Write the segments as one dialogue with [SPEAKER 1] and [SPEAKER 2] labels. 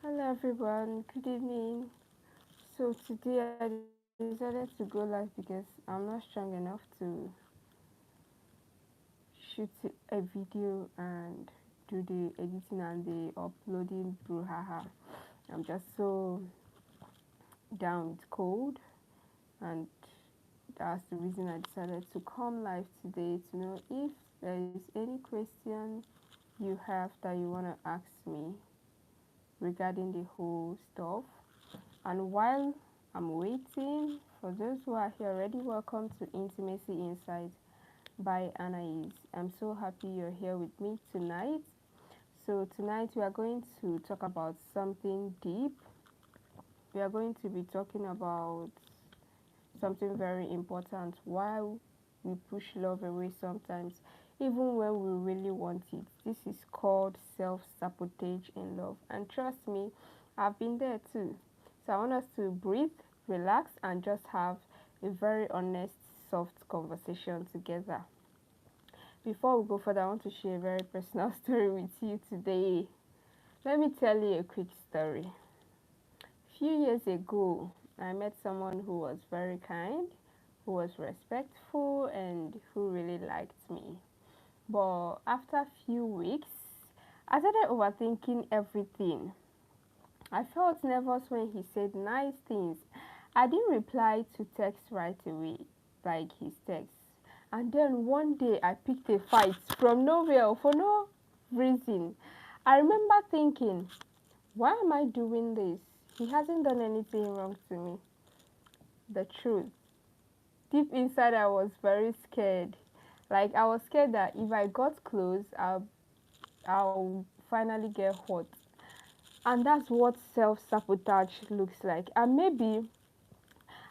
[SPEAKER 1] Hello everyone, good evening. So today I decided to go live because I'm not strong enough to shoot a video and do the editing and the uploading brouhaha. I'm just so down with cold, and that's the reason I decided to come live today to know if there is any question you have that you want to ask me regarding the whole stuff. And while I'm waiting, for those who are here already, welcome to Intimacy Insight by Anaïs. I'm so happy you're here with me tonight. So, tonight we are going to talk about something deep. We are going to be talking about something very important, why we push love away sometimes, even when we really want it. This is called self sabotage in love. And trust me, I've been there too. So I want us to breathe, relax, and just have a very honest, soft conversation together. Before we go further, I want to share a very personal story with you today. Let me tell you a quick story. A few years ago, I met someone who was very kind, who was respectful, and who really liked me. But after a few weeks, I started overthinking everything. I felt nervous when he said nice things. I didn't reply to text right away, like his text. And then one day I picked a fight from nowhere for no reason. I remember thinking, why am I doing this? He hasn't done anything wrong to me. The truth. Deep inside, I was very scared. Like, I was scared that if I got close, I'll finally get hurt. And that's what self sabotage looks like. And maybe,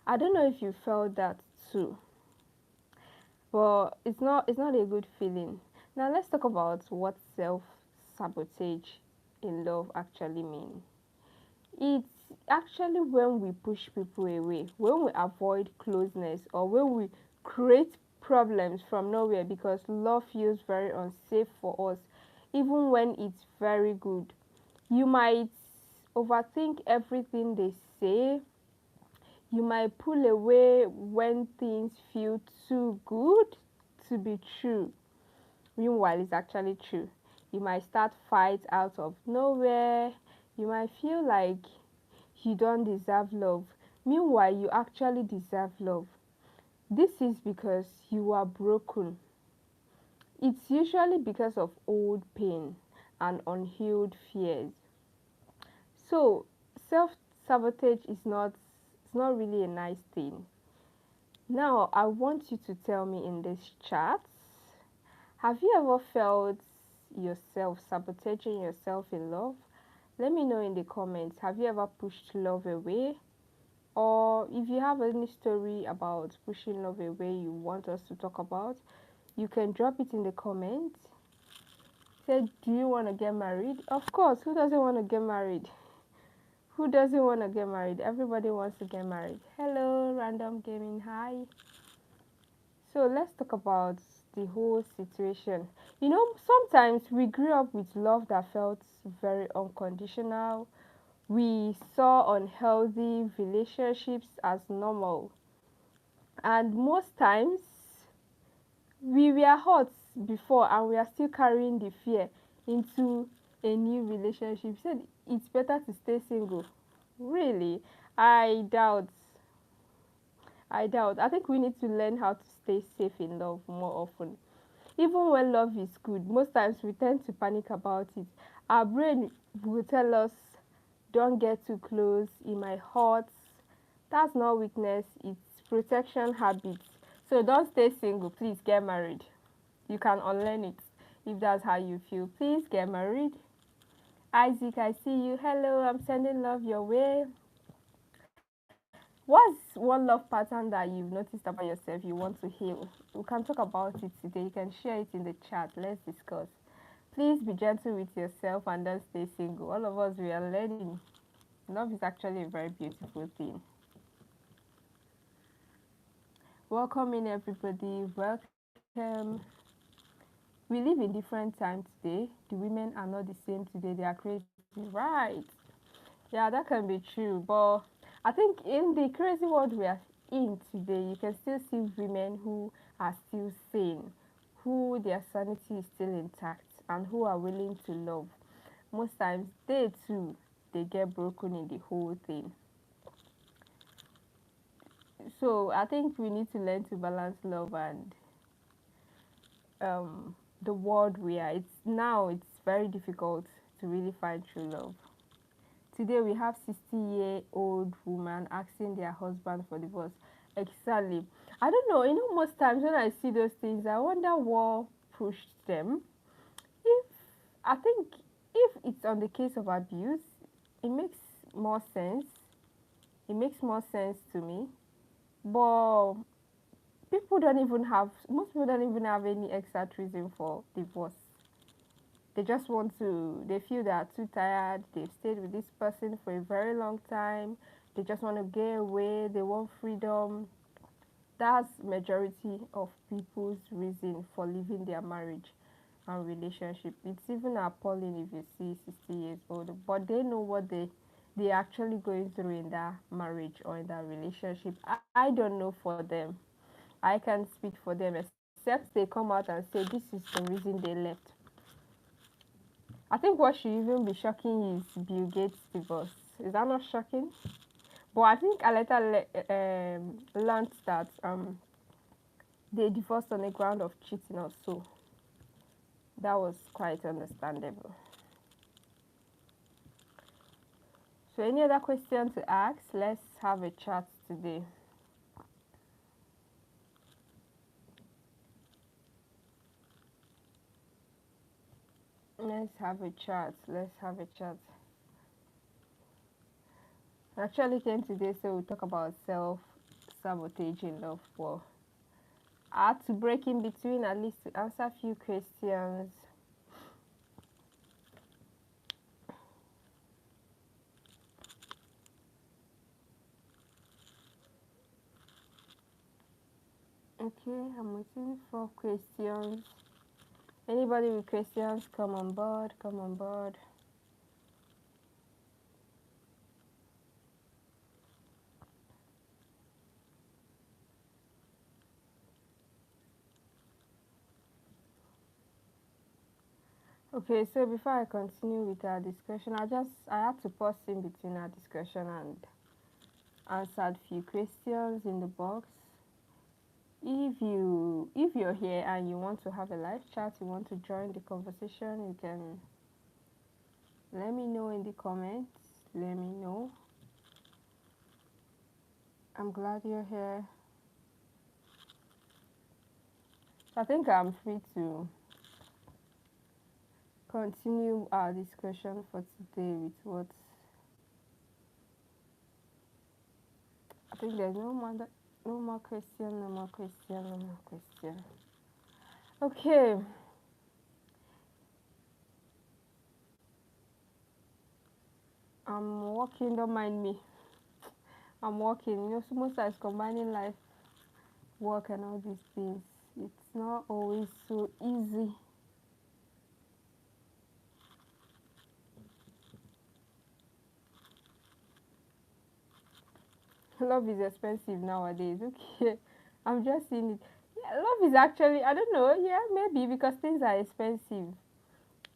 [SPEAKER 1] I don't know if you felt that too, but it's not a good feeling. Now, let's talk about what self sabotage in love actually means. It's actually when we push people away, when we avoid closeness, or when we create problems from nowhere because love feels very unsafe for us, even when it's very good. You might overthink everything they say, you might pull away when things feel too good to be true. Meanwhile, it's actually true. You might start fights out of nowhere. You might feel like you don't deserve love. Meanwhile, you actually deserve love. This is because you are broken. It's usually because of old pain and unhealed fears. So, self sabotage is not really a nice thing. Now, I want you to tell me in this chat, have you ever felt yourself sabotaging yourself in love? Let me know in the comments. Have you ever pushed love away? Or if you have any story about pushing love away you want us to talk about, you can drop it in the comments. Say, do you want to get married? Of course, who doesn't want to get married? Who doesn't want to get married? Everybody wants to get married. Hello, random gaming. Hi. So let's talk about the whole situation. You know, sometimes we grew up with love that felt very unconditional. We saw unhealthy relationships as normal. And most times, we were hurt before and we are still carrying the fear into a new relationship. Said it's better to stay single. Really? I doubt. I doubt. I think we need to learn how to stay safe in love more often. Even when love is good, most times we tend to panic about it. Our brain will tell us, don't get too close, it might hurt. That's not weakness, it's protection habits. So don't stay single, please get married. You can unlearn it if that's how you feel. Please get married. Isaac, I see you. Hello, I'm sending love your way. What's one love pattern that you've noticed about yourself you want to heal? We can talk about it today. You can share it in the chat. Let's discuss. Please be gentle with yourself and don't stay single. All of us, we are learning. Love is actually a very beautiful thing. Welcome in, everybody. Welcome. We live in different times today. The women are not the same today. They are crazy. Right. Yeah, that can be true, but I think in the crazy world we are in today, you can still see women who are still sane, who their sanity is still intact, and who are willing to love. Most times, they too, they get broken in the whole thing. So I think we need to learn to balance love and um, the world we are. It's very difficult to really find true love. Today we have 60-year-old woman asking their husband for divorce. Exactly. I don't know. Most times when I see those things, I wonder what pushed them. If I think if it's on the case of abuse, it makes more sense. It makes more sense to me. But most people don't even have any exact reason for divorce. They feel they are too tired, they've stayed with this person for a very long time, they just want to get away, they want freedom. That's majority of people's reason for leaving their marriage and relationship. It's even appalling if you see 60 years old, but they know what they actually going through in that marriage or in that relationship. I don't know for them. I can't speak for them except they come out and say this is the reason they left. I think what should even be shocking is Bill Gates' divorce. Is that not shocking? But I think I later learned that they divorced on the ground of cheating or so. That was quite understandable. So, any other question to ask? Let's have a chat today. Let's have a chat. Let's have a chat. I actually came today so we'll talk about self-sabotaging love. But I had to break in between at least to answer a few questions. Okay, I'm waiting for questions. Anybody with questions, come on board, come on board. Okay, so before I continue with our discussion, I had to pause in between our discussion and answered few questions in the box. If you're here and you want to have a live chat, you want to join the conversation, you can let me know in the comments. Let me know. I'm glad you're here. I think I'm free to continue our discussion for today with what I think there's no more question, no more question, no more question. Okay. I'm working, don't mind me. I'm working. So most times combining life, work and all these things, it's not always so easy. Love is expensive nowadays. Okay. I'm just seeing it. Yeah, love is actually I don't know, yeah, maybe because things are expensive.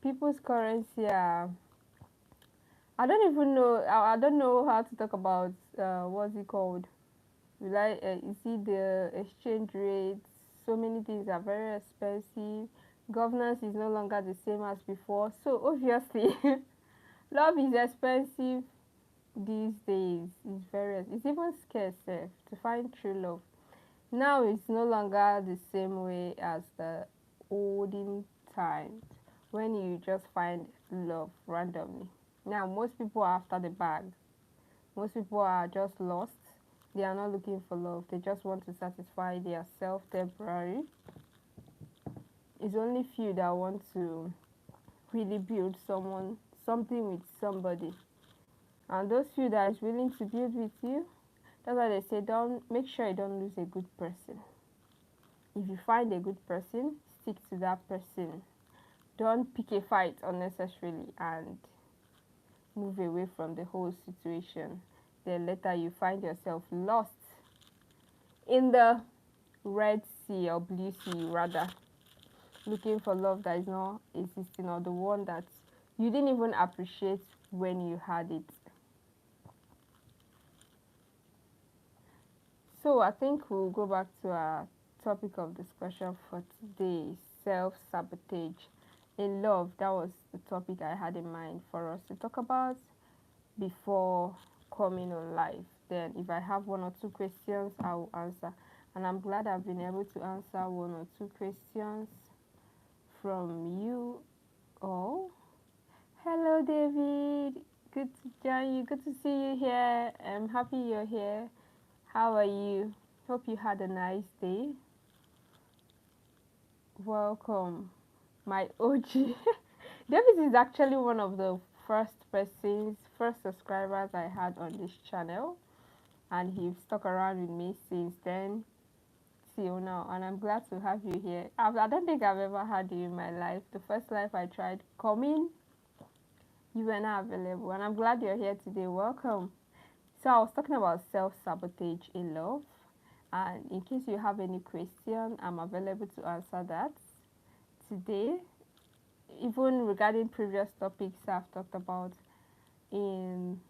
[SPEAKER 1] People's currency are I don't know how to talk about what's it called? You see the exchange rates, so many things are very expensive. Governance is no longer the same as before. So obviously love is expensive these days. It's even scarce to find true love. Now it's no longer the same way as the olden times when you just find love randomly. Now most people are after the bag. Most people are just lost. They are not looking for love. They just want to satisfy their self temporary. It's only few that want to really build something with somebody. And those few that is willing to build with you, that's why they say don't make sure you don't lose a good person. If you find a good person, stick to that person. Don't pick a fight unnecessarily and move away from the whole situation. Then later you find yourself lost in the Red Sea or Blue Sea rather, looking for love that is not existing or the one that you didn't even appreciate when you had it. So I think we'll go back to our topic of discussion for today, self-sabotage in love. That was the topic I had in mind for us to talk about before coming on live. Then if I have one or two questions, I will answer. And I'm glad I've been able to answer one or two questions from you all. Hello, David. Good to join you. Good to see you here. I'm happy you're here. How are you? Hope you had a nice day. Welcome, my OG. David is actually one of the first subscribers I had on this channel, and he's stuck around with me since then till now. And I'm glad to have you here. I don't think I've ever had you in my life. The first life I tried coming, you were not available, and I'm glad you're here today. Welcome. So I was talking about self-sabotage in love, and in case you have any question, I'm available to answer that today. Even regarding previous topics I've talked about in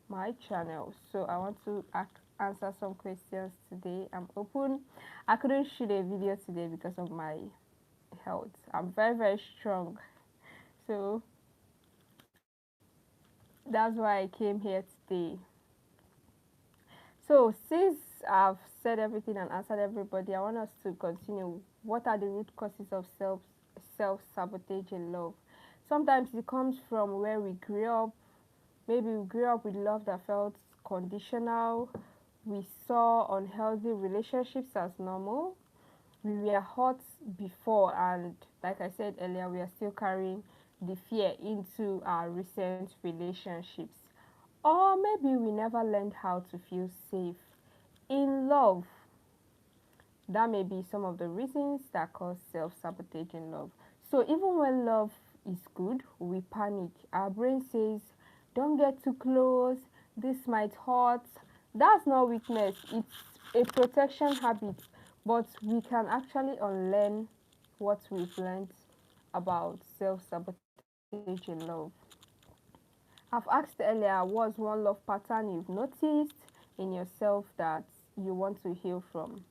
[SPEAKER 1] my channel. So I want to answer some questions today. I'm open. I couldn't shoot a video today because of my health. I'm very, very strong. So that's why I came here today. So since I've said everything and answered everybody, I want us to continue. What are the root causes of self-sabotage in love? Sometimes it comes from where we grew up. Maybe we grew up with love that felt conditional. We saw unhealthy relationships as normal. We were hurt before, and like I said earlier, we are still carrying the fear into our recent relationships. Or maybe we never learned how to feel safe in love. That may be some of the reasons that cause self-sabotage in love. So even when love is good, we panic. Our brain says, don't get too close, this might hurt. That's not weakness, it's a protection habit. But we can actually unlearn what we've learned about self-sabotage in love. I've asked earlier, what's one love pattern you've noticed in yourself that you want to heal from?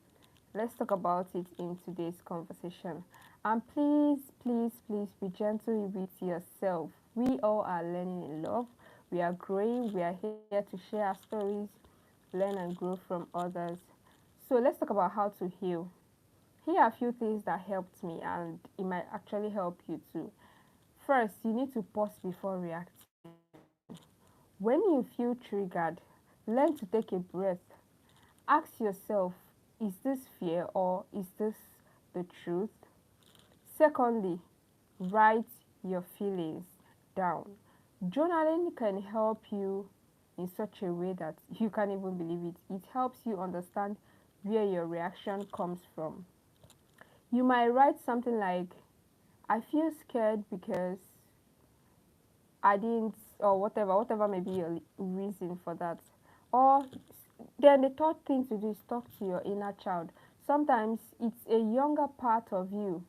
[SPEAKER 1] Let's talk about it in today's conversation. And please, please, please be gentle with yourself. We all are learning in love. We are growing. We are here to share our stories, learn and grow from others. So let's talk about how to heal. Here are a few things that helped me, and it might actually help you too. First, you need to pause before reacting. When you feel triggered, learn to take a breath. Ask yourself, is this fear or is this the truth? Secondly, write your feelings down. Journaling can help you in such a way that you can't even believe it. It helps you understand where your reaction comes from. You might write something like, I feel scared because I didn't, or whatever may be your reason for that. Or then the third thing to do is talk to your inner child. Sometimes it's a younger part of you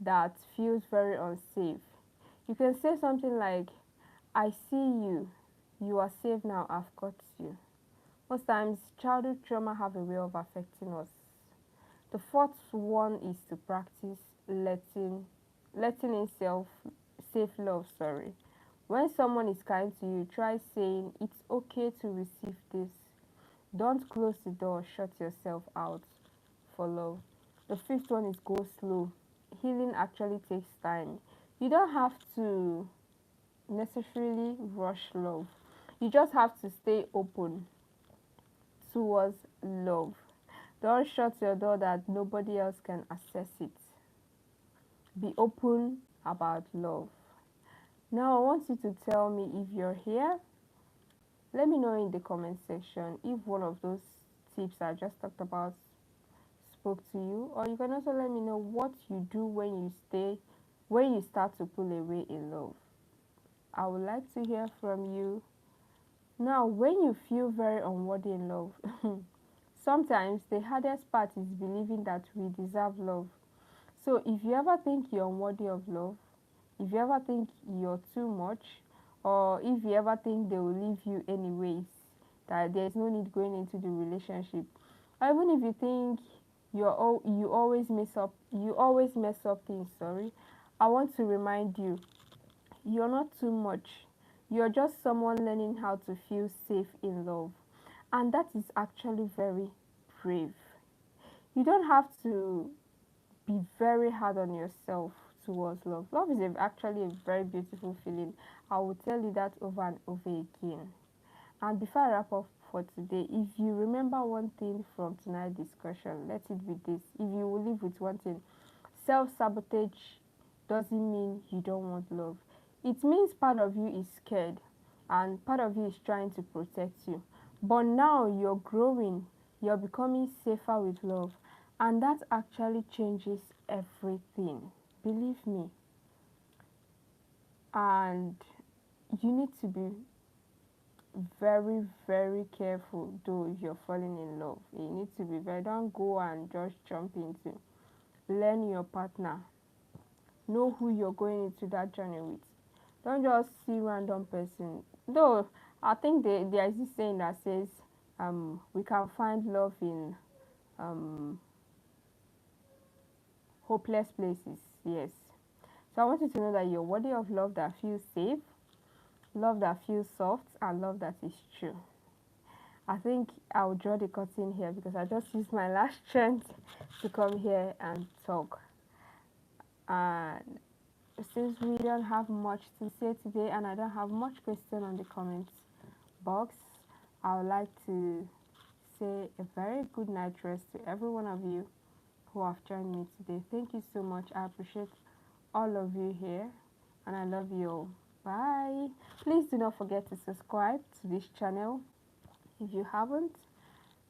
[SPEAKER 1] that feels very unsafe. You can say something like, I see you. You are safe now. I've got you. Most times, childhood trauma have a way of affecting us. The fourth one is to practice letting in safe love. Sorry. When someone is kind to you, try saying, it's okay to receive this. Don't close the door, shut yourself out for love. The fifth one is go slow. Healing actually takes time. You don't have to necessarily rush love. You just have to stay open towards love. Don't shut your door that nobody else can access it. Be open about love. Now I want you to tell me if you're here. Let me know in the comment section if one of those tips I just talked about spoke to you, or you can also let me know what you do when you start to pull away in love. I would like to hear from you. Now, when you feel very unworthy in love, sometimes the hardest part is believing that we deserve love. So, if you ever think you're unworthy of love, if you ever think you're too much, or if you ever think they will leave you anyways, that there's no need going into the relationship, or even if you think you always mess up things, sorry, I want to remind you, you're not too much. You're just someone learning how to feel safe in love. And that is actually very brave. You don't have to be very hard on yourself towards love. Love is actually a very beautiful feeling. I will tell you that over and over again. And before I wrap up for today, if you remember one thing from tonight's discussion, let it be this. If you will live with one thing, self-sabotage doesn't mean you don't want love. It means part of you is scared and part of you is trying to protect you. But now you're growing, you're becoming safer with love, and that actually changes everything. Believe me. And you need to be very, very careful though if you're falling in love. You need to be very, don't go and just jump into. Learn your partner. Know who you're going into that journey with. Don't just see random person. Though I think there is this saying that says we can find love in um, hopeless places. Yes. So I want you to know that you're worthy of love that feels safe, love that feels soft, and love that is true. I think I'll draw the curtain here because I just used my last chance to come here and talk. And since we don't have much to say today and I don't have much question on the comments box, I would like to say a very good night rest to every one of you who have joined me today. Thank you so much. I appreciate all of you here and I love you all. Bye. Please do not forget to subscribe to this channel if you haven't.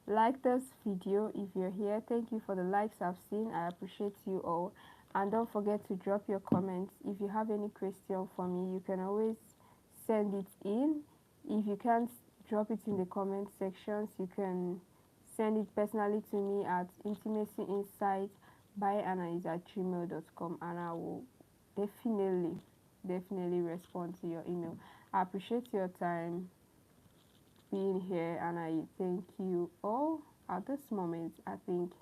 [SPEAKER 1] Like this video if you're here. Thank you for the likes I've seen. I appreciate you all. And don't forget to drop your comments. If you have any question for me, you can always send it in. If you can't drop it in the comment sections, you can send it personally to me at intimacyinsight by anaïs@gmail.com and I will definitely respond to your email. I appreciate your time being here and I thank you all. At this moment, I think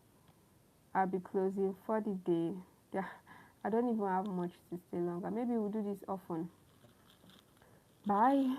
[SPEAKER 1] I'll be closing for the day. Yeah, I don't even have much to stay longer. Maybe we'll do this often. Bye.